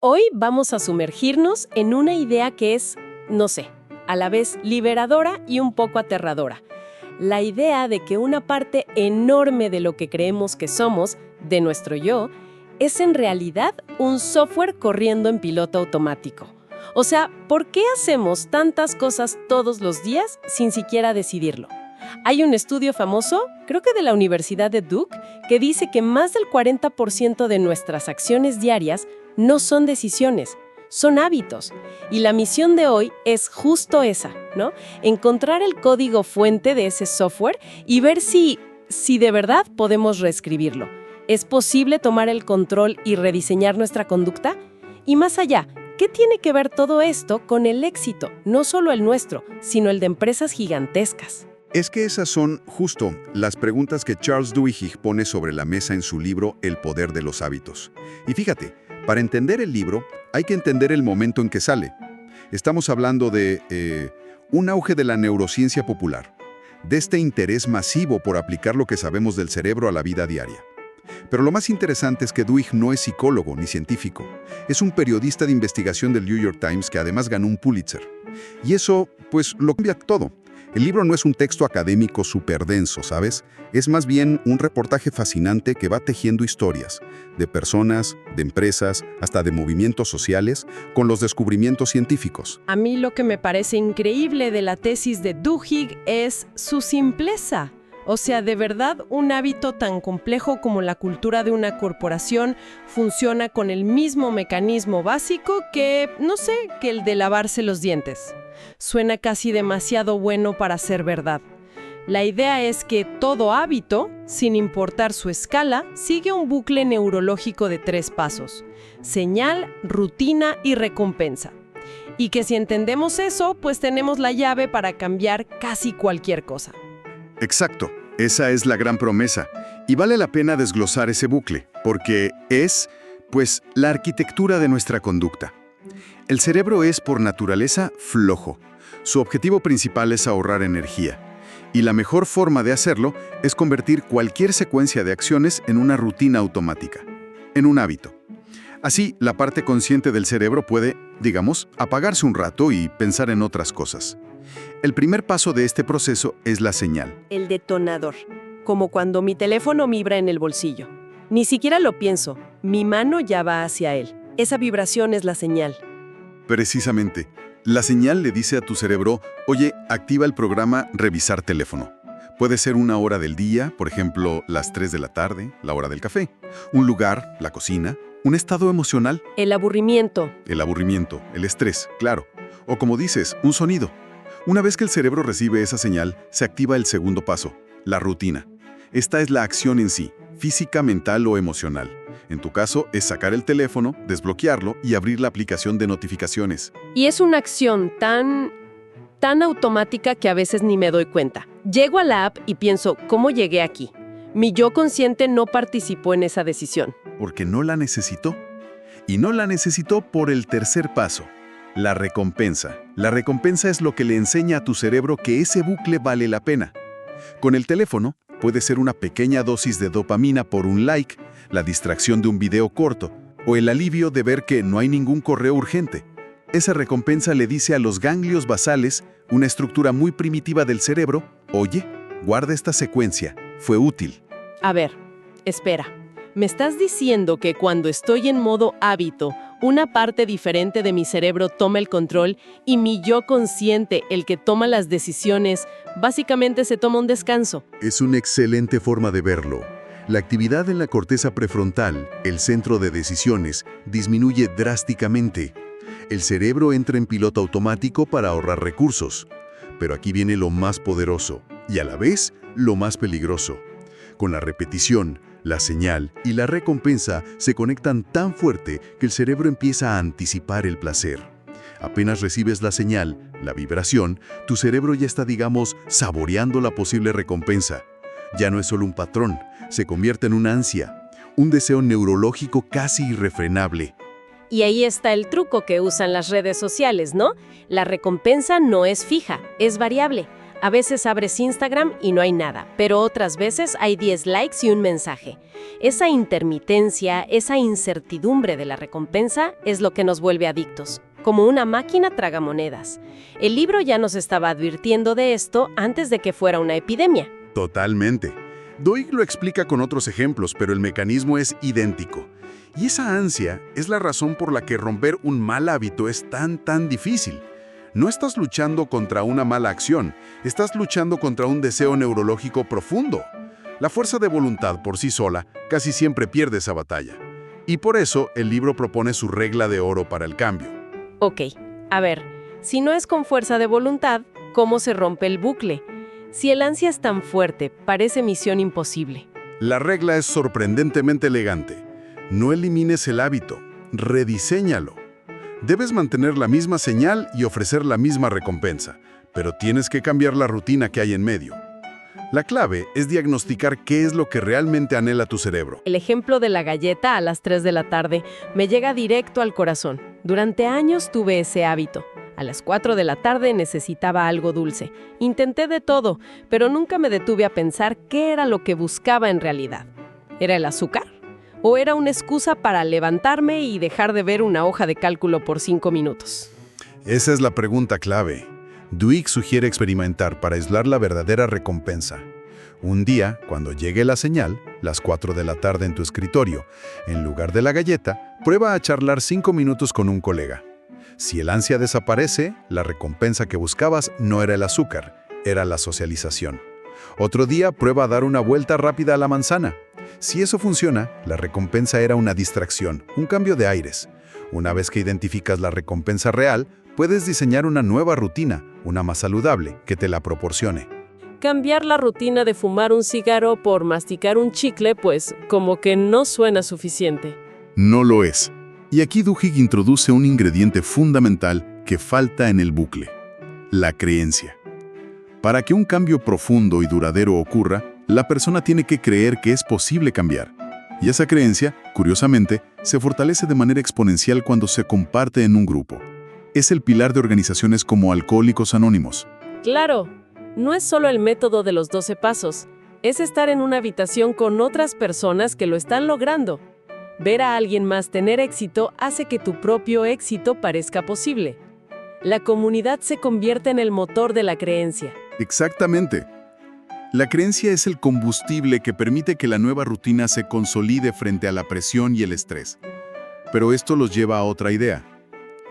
Hoy vamos a sumergirnos en una idea que es, no sé, a la vez liberadora y un poco aterradora. La idea de que una parte enorme de lo que creemos que somos, de nuestro yo, es en realidad un software corriendo en piloto automático. O sea, ¿por qué hacemos tantas cosas todos los días sin siquiera decidirlo? Hay un estudio famoso, creo que de la Universidad de Duke, que dice que más del 40% de nuestras acciones diarias no son decisiones, son hábitos. Y la misión de hoy es justo esa, ¿no? Encontrar el código fuente de ese software y ver si de verdad podemos reescribirlo. ¿Es posible tomar el control y rediseñar nuestra conducta? Y más allá, ¿qué tiene que ver todo esto con el éxito? No solo el nuestro, sino el de empresas gigantescas. Es que esas son, justo, las preguntas que Charles Duhigg pone sobre la mesa en su libro El poder de los hábitos. Y fíjate, para entender el libro, hay que entender el momento en que sale. Estamos hablando de un auge de la neurociencia popular, de este interés masivo por aplicar lo que sabemos del cerebro a la vida diaria. Pero lo más interesante es que Duhigg no es psicólogo ni científico. Es un periodista de investigación del New York Times que además ganó un Pulitzer. Y eso, pues, lo cambia todo. El libro no es un texto académico súper denso, ¿sabes? Es más bien un reportaje fascinante que va tejiendo historias de personas, de empresas, hasta de movimientos sociales, con los descubrimientos científicos. A mí lo que me parece increíble de la tesis de Duhigg es su simpleza. O sea, de verdad, un hábito tan complejo como la cultura de una corporación funciona con el mismo mecanismo básico que, no sé, que el de lavarse los dientes. Suena casi demasiado bueno para ser verdad. La idea es que todo hábito, sin importar su escala, sigue un bucle neurológico de 3 pasos: señal, rutina y recompensa. Y que si entendemos eso, pues tenemos la llave para cambiar casi cualquier cosa. Exacto, esa es la gran promesa. Y vale la pena desglosar ese bucle, porque es, pues, la arquitectura de nuestra conducta. El cerebro es, por naturaleza, flojo. Su objetivo principal es ahorrar energía. Y la mejor forma de hacerlo es convertir cualquier secuencia de acciones en una rutina automática, en un hábito. Así, la parte consciente del cerebro puede, digamos, apagarse un rato y pensar en otras cosas. El primer paso de este proceso es la señal. El detonador, como cuando mi teléfono vibra en el bolsillo. Ni siquiera lo pienso, mi mano ya va hacia él. Esa vibración es la señal. Precisamente, la señal le dice a tu cerebro, oye, activa el programa Revisar teléfono. Puede ser una hora del día, por ejemplo, las 3 de la tarde, la hora del café. Un lugar, la cocina. Un estado emocional. El aburrimiento. El aburrimiento, el estrés, claro. O como dices, un sonido. Una vez que el cerebro recibe esa señal, se activa el segundo paso, la rutina. Esta es la acción en sí, física, mental o emocional. En tu caso, es sacar el teléfono, desbloquearlo y abrir la aplicación de notificaciones. Y es una acción tan automática que a veces ni me doy cuenta. Llego a la app y pienso, ¿cómo llegué aquí? Mi yo consciente no participó en esa decisión. Porque no la necesitó. Y no la necesitó por el tercer paso, la recompensa. La recompensa es lo que le enseña a tu cerebro que ese bucle vale la pena. Con el teléfono, puede ser una pequeña dosis de dopamina por un like, la distracción de un video corto, o el alivio de ver que no hay ningún correo urgente. Esa recompensa le dice a los ganglios basales, una estructura muy primitiva del cerebro, oye, guarda esta secuencia, fue útil. A ver, espera. ¿Me estás diciendo que cuando estoy en modo hábito, una parte diferente de mi cerebro toma el control y mi yo consciente, el que toma las decisiones, básicamente se toma un descanso? Es una excelente forma de verlo. La actividad en la corteza prefrontal, el centro de decisiones, disminuye drásticamente. El cerebro entra en piloto automático para ahorrar recursos. Pero aquí viene lo más poderoso y a la vez lo más peligroso. Con la repetición, la señal y la recompensa se conectan tan fuerte que el cerebro empieza a anticipar el placer. Apenas recibes la señal, la vibración, tu cerebro ya está, digamos, saboreando la posible recompensa. Ya no es solo un patrón, se convierte en una ansia, un deseo neurológico casi irrefrenable. Y ahí está el truco que usan las redes sociales, ¿no? La recompensa no es fija, es variable. A veces abres Instagram y no hay nada, pero otras veces hay 10 likes y un mensaje. Esa intermitencia, esa incertidumbre de la recompensa es lo que nos vuelve adictos, como una máquina tragamonedas. El libro ya nos estaba advirtiendo de esto antes de que fuera una epidemia. Totalmente. Duhigg lo explica con otros ejemplos, pero el mecanismo es idéntico. Y esa ansia es la razón por la que romper un mal hábito es tan difícil. No estás luchando contra una mala acción, estás luchando contra un deseo neurológico profundo. La fuerza de voluntad por sí sola casi siempre pierde esa batalla. Y por eso el libro propone su regla de oro para el cambio. Ok, a ver, si no es con fuerza de voluntad, ¿cómo se rompe el bucle? Si el ansia es tan fuerte, parece misión imposible. La regla es sorprendentemente elegante. No elimines el hábito, rediséñalo. Debes mantener la misma señal y ofrecer la misma recompensa, pero tienes que cambiar la rutina que hay en medio. La clave es diagnosticar qué es lo que realmente anhela tu cerebro. El ejemplo de la galleta a las 3 de la tarde me llega directo al corazón. Durante años tuve ese hábito. A las 4 de la tarde necesitaba algo dulce. Intenté de todo, pero nunca me detuve a pensar qué era lo que buscaba en realidad. ¿Era el azúcar? ¿O era una excusa para levantarme y dejar de ver una hoja de cálculo por 5 minutos? Esa es la pregunta clave. Duhigg sugiere experimentar para aislar la verdadera recompensa. Un día, cuando llegue la señal, las 4 de la tarde en tu escritorio, en lugar de la galleta, prueba a charlar 5 minutos con un colega. Si el ansia desaparece, la recompensa que buscabas no era el azúcar, era la socialización. Otro día, prueba a dar una vuelta rápida a la manzana. Si eso funciona, la recompensa era una distracción, un cambio de aires. Una vez que identificas la recompensa real, puedes diseñar una nueva rutina, una más saludable, que te la proporcione. Cambiar la rutina de fumar un cigarro por masticar un chicle, pues como que no suena suficiente. No lo es. Y aquí Duhigg introduce un ingrediente fundamental que falta en el bucle: la creencia. Para que un cambio profundo y duradero ocurra, la persona tiene que creer que es posible cambiar. Y esa creencia, curiosamente, se fortalece de manera exponencial cuando se comparte en un grupo. Es el pilar de organizaciones como Alcohólicos Anónimos. Claro, no es solo el método de los 12 pasos, es estar en una habitación con otras personas que lo están logrando. Ver a alguien más tener éxito hace que tu propio éxito parezca posible. La comunidad se convierte en el motor de la creencia. Exactamente. La creencia es el combustible que permite que la nueva rutina se consolide frente a la presión y el estrés. Pero esto los lleva a otra idea.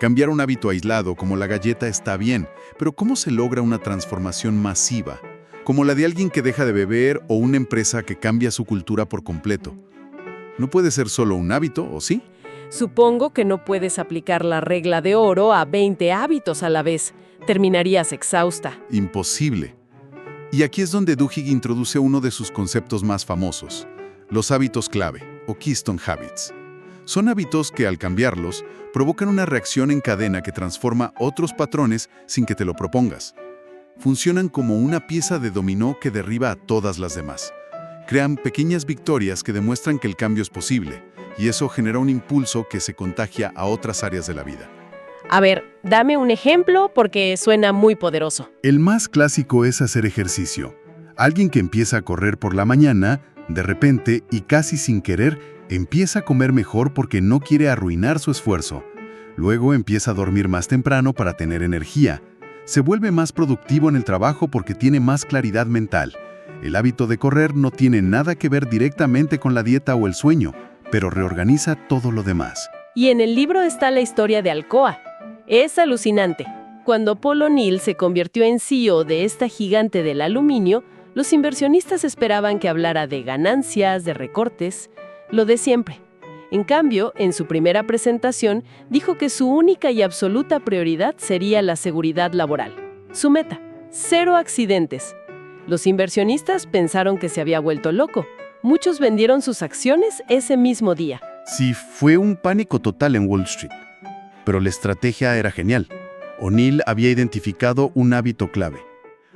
Cambiar un hábito aislado como la galleta está bien, pero ¿cómo se logra una transformación masiva, como la de alguien que deja de beber o una empresa que cambia su cultura por completo? No puede ser solo un hábito, ¿o sí? Supongo que no puedes aplicar la regla de oro a 20 hábitos a la vez. Terminarías exhausta. Imposible. Y aquí es donde Duhigg introduce uno de sus conceptos más famosos: los hábitos clave, o Keystone Habits. Son hábitos que, al cambiarlos, provocan una reacción en cadena que transforma otros patrones sin que te lo propongas. Funcionan como una pieza de dominó que derriba a todas las demás. Crean pequeñas victorias que demuestran que el cambio es posible, y eso genera un impulso que se contagia a otras áreas de la vida. A ver, dame un ejemplo porque suena muy poderoso. El más clásico es hacer ejercicio. Alguien que empieza a correr por la mañana, de repente y casi sin querer, empieza a comer mejor porque no quiere arruinar su esfuerzo. Luego empieza a dormir más temprano para tener energía. Se vuelve más productivo en el trabajo porque tiene más claridad mental. El hábito de correr no tiene nada que ver directamente con la dieta o el sueño, pero reorganiza todo lo demás. Y en el libro está la historia de Alcoa. Es alucinante. Cuando Paul O'Neill se convirtió en CEO de esta gigante del aluminio, los inversionistas esperaban que hablara de ganancias, de recortes, lo de siempre. En cambio, en su primera presentación, dijo que su única y absoluta prioridad sería la seguridad laboral. Su meta: 0 accidentes. Los inversionistas pensaron que se había vuelto loco. Muchos vendieron sus acciones ese mismo día. Sí, fue un pánico total en Wall Street. Pero la estrategia era genial. O'Neill había identificado un hábito clave.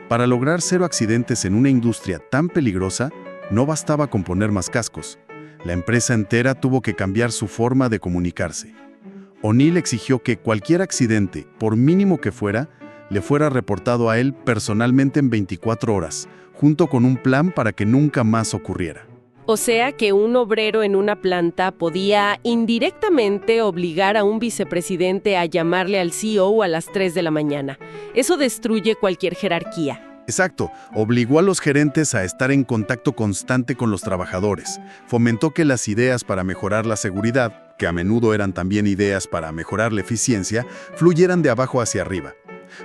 Para lograr 0 accidentes en una industria tan peligrosa, no bastaba con poner más cascos. La empresa entera tuvo que cambiar su forma de comunicarse. O'Neill exigió que cualquier accidente, por mínimo que fuera, le fuera reportado a él personalmente en 24 horas, junto con un plan para que nunca más ocurriera. O sea que un obrero en una planta podía indirectamente obligar a un vicepresidente a llamarle al CEO a las 3 de la mañana. Eso destruye cualquier jerarquía. Exacto, obligó a los gerentes a estar en contacto constante con los trabajadores, fomentó que las ideas para mejorar la seguridad, que a menudo eran también ideas para mejorar la eficiencia, fluyeran de abajo hacia arriba.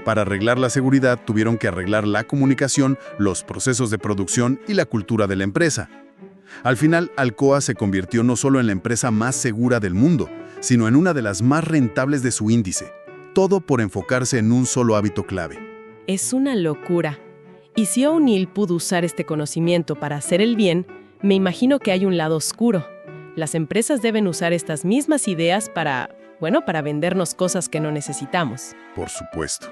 Para arreglar la seguridad tuvieron que arreglar la comunicación, los procesos de producción y la cultura de la empresa. Al final, Alcoa se convirtió no solo en la empresa más segura del mundo, sino en una de las más rentables de su índice. Todo por enfocarse en un solo hábito clave. Es una locura. Y si O'Neill pudo usar este conocimiento para hacer el bien, me imagino que hay un lado oscuro. Las empresas deben usar estas mismas ideas para vendernos cosas que no necesitamos. Por supuesto.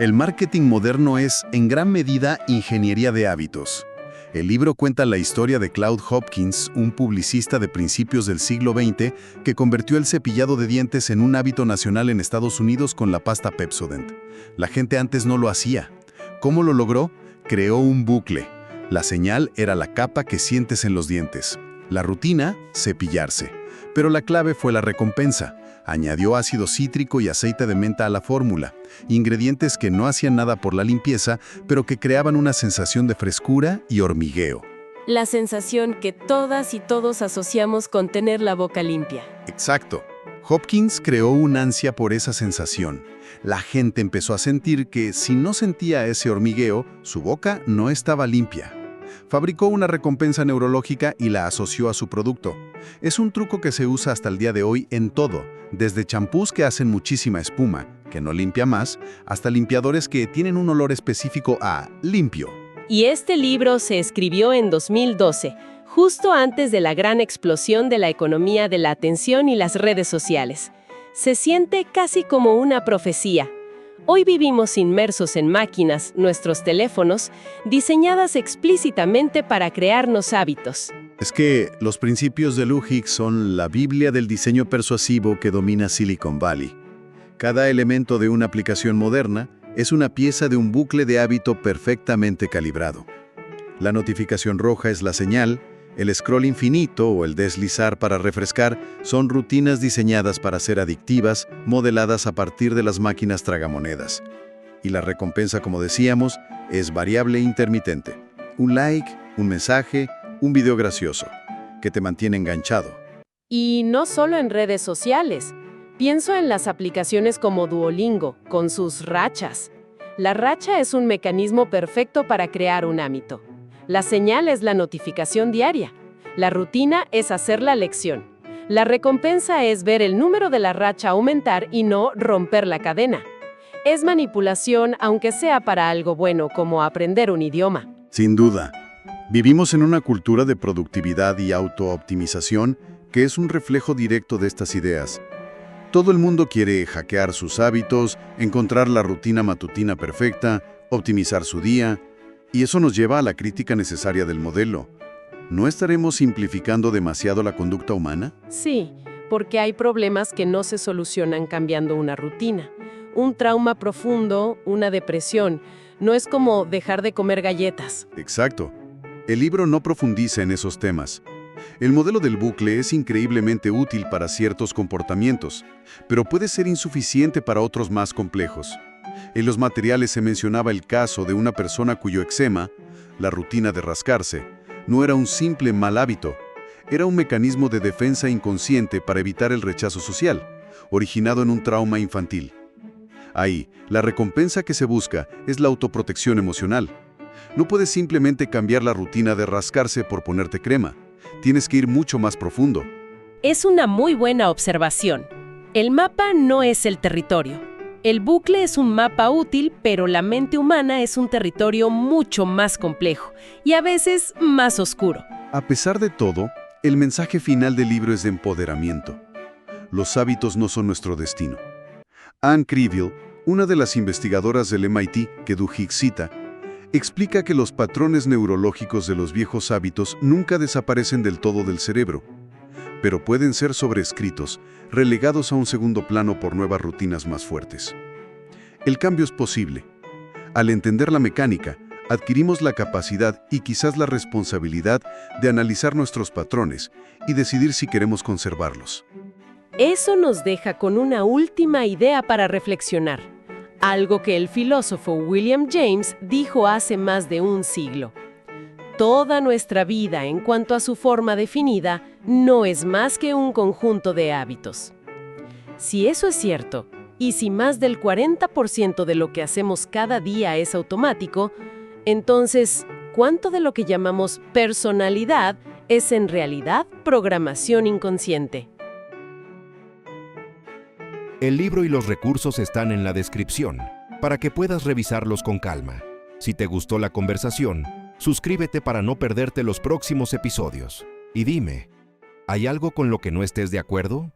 El marketing moderno es, en gran medida, ingeniería de hábitos. El libro cuenta la historia de Claude Hopkins, un publicista de principios del siglo XX que convirtió el cepillado de dientes en un hábito nacional en Estados Unidos con la pasta Pepsodent. La gente antes no lo hacía. ¿Cómo lo logró? Creó un bucle. La señal era la capa que sientes en los dientes. La rutina, cepillarse. Pero la clave fue la recompensa. Añadió ácido cítrico y aceite de menta a la fórmula, ingredientes que no hacían nada por la limpieza, pero que creaban una sensación de frescura y hormigueo. La sensación que todas y todos asociamos con tener la boca limpia. Exacto. Hopkins creó un ansia por esa sensación. La gente empezó a sentir que si no sentía ese hormigueo, su boca no estaba limpia. Fabricó una recompensa neurológica y la asoció a su producto. Es un truco que se usa hasta el día de hoy en todo, desde champús que hacen muchísima espuma, que no limpia más, hasta limpiadores que tienen un olor específico a limpio. Y este libro se escribió en 2012, justo antes de la gran explosión de la economía de la atención y las redes sociales. Se siente casi como una profecía. Hoy vivimos inmersos en máquinas, nuestros teléfonos, diseñadas explícitamente para crearnos hábitos. Es que los principios de Lou Hicks son la Biblia del diseño persuasivo que domina Silicon Valley. Cada elemento de una aplicación moderna es una pieza de un bucle de hábito perfectamente calibrado. La notificación roja es la señal, el scroll infinito o el deslizar para refrescar son rutinas diseñadas para ser adictivas, modeladas a partir de las máquinas tragamonedas. Y la recompensa, como decíamos, es variable e intermitente. Un like, un mensaje, un video gracioso, que te mantiene enganchado. Y no solo en redes sociales. Pienso en las aplicaciones como Duolingo, con sus rachas. La racha es un mecanismo perfecto para crear un hábito. La señal es la notificación diaria. La rutina es hacer la lección. La recompensa es ver el número de la racha aumentar y no romper la cadena. Es manipulación, aunque sea para algo bueno, como aprender un idioma. Sin duda. Vivimos en una cultura de productividad y autooptimización que es un reflejo directo de estas ideas. Todo el mundo quiere hackear sus hábitos, encontrar la rutina matutina perfecta, optimizar su día, y eso nos lleva a la crítica necesaria del modelo. ¿No estaremos simplificando demasiado la conducta humana? Sí, porque hay problemas que no se solucionan cambiando una rutina. Un trauma profundo, una depresión, no es como dejar de comer galletas. Exacto. El libro no profundiza en esos temas. El modelo del bucle es increíblemente útil para ciertos comportamientos, pero puede ser insuficiente para otros más complejos. En los materiales se mencionaba el caso de una persona cuyo eczema, la rutina de rascarse, no era un simple mal hábito, era un mecanismo de defensa inconsciente para evitar el rechazo social, originado en un trauma infantil. Ahí, la recompensa que se busca es la autoprotección emocional. No puedes simplemente cambiar la rutina de rascarse por ponerte crema. Tienes que ir mucho más profundo. Es una muy buena observación. El mapa no es el territorio. El bucle es un mapa útil, pero la mente humana es un territorio mucho más complejo y a veces más oscuro. A pesar de todo, el mensaje final del libro es de empoderamiento. Los hábitos no son nuestro destino. Anne Krivil, una de las investigadoras del MIT que Lou Hicks cita, explica que los patrones neurológicos de los viejos hábitos nunca desaparecen del todo del cerebro, pero pueden ser sobrescritos, relegados a un segundo plano por nuevas rutinas más fuertes. el cambio es posible. Al entender la mecánica, adquirimos la capacidad y quizás la responsabilidad de analizar nuestros patrones y decidir si queremos conservarlos. Eso nos deja con una última idea para reflexionar, algo que el filósofo William James dijo hace más de un siglo. Toda nuestra vida, en cuanto a su forma definida, no es más que un conjunto de hábitos. Si eso es cierto, y si más del 40% de lo que hacemos cada día es automático, entonces, ¿cuánto de lo que llamamos personalidad es en realidad programación inconsciente? El libro y los recursos están en la descripción, para que puedas revisarlos con calma. Si te gustó la conversación, suscríbete para no perderte los próximos episodios. Y dime, ¿hay algo con lo que no estés de acuerdo?